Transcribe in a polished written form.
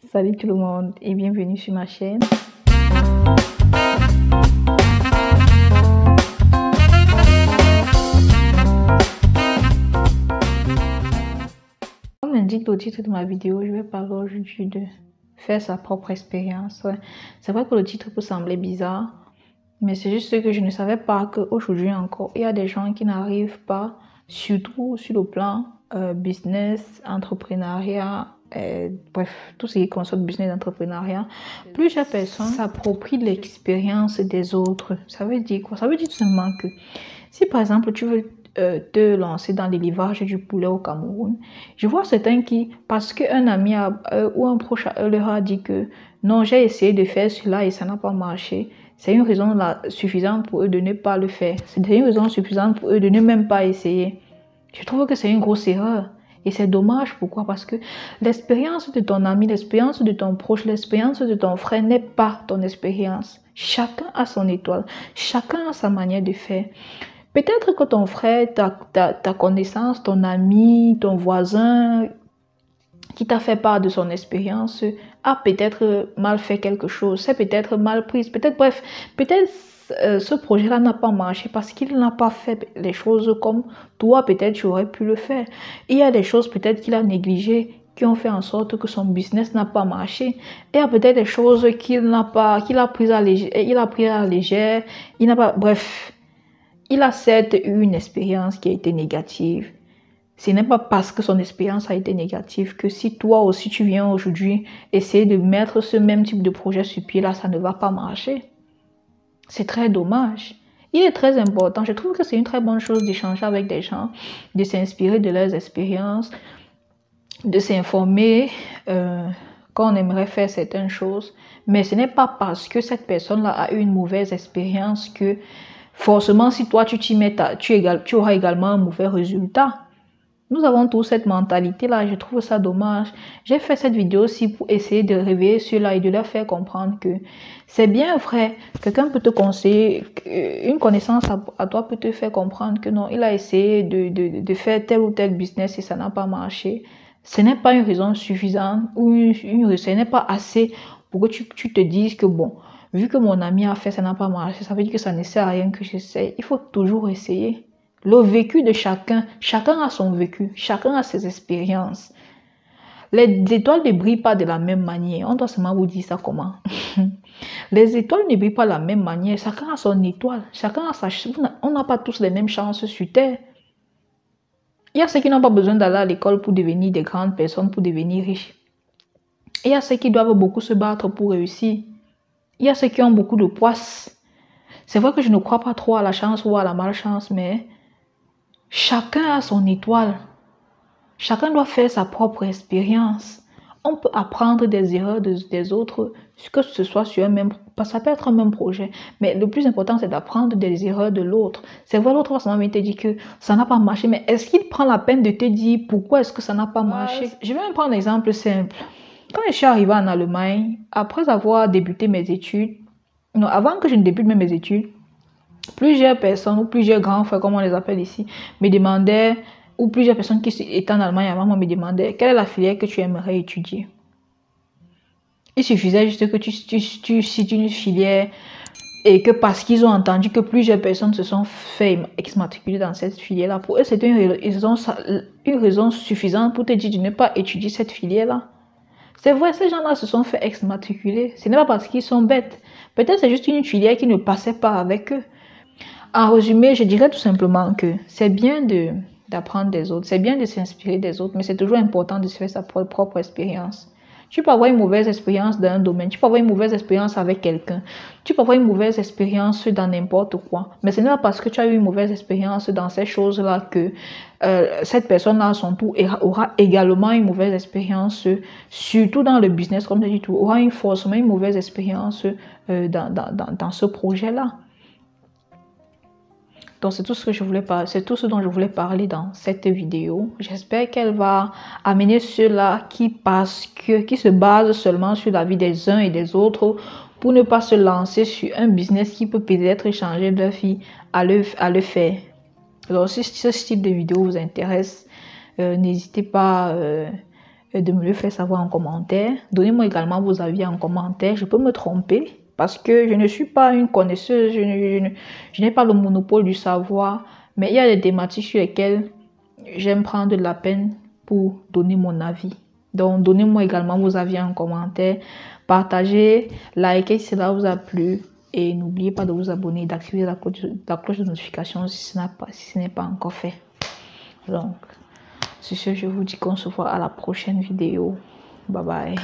Salut tout le monde et bienvenue sur ma chaîne. Comme l'indique le titre de ma vidéo, je vais parler aujourd'hui de faire sa propre expérience. C'est vrai que le titre peut sembler bizarre, mais c'est juste que je ne savais pas qu'aujourd'hui encore, il y a des gens qui n'arrivent pas, surtout sur le plan business, entrepreneuriat, bref, tout ce qui concerne business, entrepreneuriat. Plusieurs personnes s'approprient l'expérience des autres. Ça veut dire quoi? Ça veut dire tout simplement que si par exemple tu veux te lancer dans l'élevage du poulet au Cameroun, je vois certains qui, parce qu'un ami ou un proche leur a dit que non, j'ai essayé de faire cela et ça n'a pas marché, c'est une raison suffisante pour eux de ne pas le faire. C'est une raison suffisante pour eux de ne même pas essayer. Je trouve que c'est une grosse erreur. Et c'est dommage, pourquoi? Parce que l'expérience de ton ami, l'expérience de ton proche, l'expérience de ton frère n'est pas ton expérience. Chacun a son étoile, chacun a sa manière de faire. Peut-être que ton frère, ta connaissance, ton ami, ton voisin, qui t'a fait part de son expérience, a peut-être mal fait quelque chose, c'est peut-être mal prise, peut-être, bref, peut-être ce projet-là n'a pas marché parce qu'il n'a pas fait les choses comme toi, peut-être tu aurais pu le faire. Il y a des choses peut-être qu'il a négligées qui ont fait en sorte que son business n'a pas marché. Il y a peut-être des choses qu'il a prises à la légère, il n'a pas, bref, il a certes eu une expérience qui a été négative. Ce n'est pas parce que son expérience a été négative que si toi aussi tu viens aujourd'hui essayer de mettre ce même type de projet sur pied là, ça ne va pas marcher. C'est très dommage. Il est très important. Je trouve que c'est une très bonne chose d'échanger avec des gens, de s'inspirer de leurs expériences, de s'informer quand on aimerait faire certaines choses. Mais ce n'est pas parce que cette personne-là a eu une mauvaise expérience que forcément si toi tu t'y mets, tu auras également un mauvais résultat. Nous avons tous cette mentalité-là, je trouve ça dommage. J'ai fait cette vidéo aussi pour essayer de réveiller ceux-là et de leur faire comprendre que c'est bien vrai. Quelqu'un peut te conseiller, une connaissance à toi peut te faire comprendre que non, il a essayé de faire tel ou tel business et ça n'a pas marché. Ce n'est pas une raison suffisante ou ce n'est pas assez pour que tu te dises que bon, vu que mon ami a fait, ça n'a pas marché, ça veut dire que ça ne sert à rien que j'essaie. Il faut toujours essayer. Le vécu de chacun a son vécu, chacun a ses expériences. Les étoiles ne brillent pas de la même manière. On doit seulement vous dire ça comment. Les étoiles ne brillent pas de la même manière. Chacun a son étoile. Chacun a sa chance. On n'a pas tous les mêmes chances sur Terre. Il y a ceux qui n'ont pas besoin d'aller à l'école pour devenir des grandes personnes, pour devenir riches. Et il y a ceux qui doivent beaucoup se battre pour réussir. Il y a ceux qui ont beaucoup de poisse. C'est vrai que je ne crois pas trop à la chance ou à la malchance, mais chacun a son étoile. Chacun doit faire sa propre expérience. On peut apprendre des erreurs des autres, que ce soit sur un même, ça peut être un même projet, mais le plus important c'est d'apprendre des erreurs de l'autre. C'est vrai, l'autre va seulement te dire que ça n'a pas marché, mais est-ce qu'il prend la peine de te dire pourquoi est-ce que ça n'a pas marché? Je vais même prendre un exemple simple. Quand je suis arrivée en Allemagne, après avoir débuté mes études, non, avant que je ne débute même mes études, plusieurs personnes ou plusieurs grands frères, comme on les appelle ici, me demandaient, ou plusieurs personnes qui étaient en Allemagne avant moi me demandaient quelle est la filière que tu aimerais étudier. Il suffisait juste que tu cites une filière et que parce qu'ils ont entendu que plusieurs personnes se sont fait exmatriculer dans cette filière-là, pour eux c'était une raison suffisante pour te dire de ne pas étudier cette filière-là. C'est vrai, ces gens-là se sont fait exmatriculer. Ce n'est pas parce qu'ils sont bêtes. Peut-être c'est juste une filière qui ne passait pas avec eux. En résumé, je dirais tout simplement que c'est bien d'apprendre des autres, c'est bien de s'inspirer des autres, mais c'est toujours important de se faire sa propre expérience. Tu peux avoir une mauvaise expérience dans un domaine, tu peux avoir une mauvaise expérience avec quelqu'un, tu peux avoir une mauvaise expérience dans n'importe quoi, mais ce n'est pas parce que tu as eu une mauvaise expérience dans ces choses-là que cette personne-là, à son tour, aura également une mauvaise expérience, surtout dans le business, comme je dis tout, aura forcément une mauvaise expérience dans ce projet-là. Donc c'est tout ce que je voulais parler, c'est tout ce dont je voulais parler dans cette vidéo. J'espère qu'elle va amener ceux-là qui se basent seulement sur la vie des uns et des autres pour ne pas se lancer sur un business qui peut peut-être changer leur vie à le faire. Alors si ce style de vidéo vous intéresse, n'hésitez pas de me le faire savoir en commentaire. Donnez-moi également vos avis en commentaire. Je peux me tromper parce que je ne suis pas une connaisseuse, je n'ai pas le monopole du savoir, mais il y a des thématiques sur lesquelles j'aime prendre de la peine pour donner mon avis. Donc, donnez-moi également vos avis en commentaire. Partagez, likez si cela vous a plu. Et n'oubliez pas de vous abonner et d'activer la cloche de notification si ce n'est pas encore fait. Donc, sur ce, je vous dis qu'on se voit à la prochaine vidéo. Bye bye.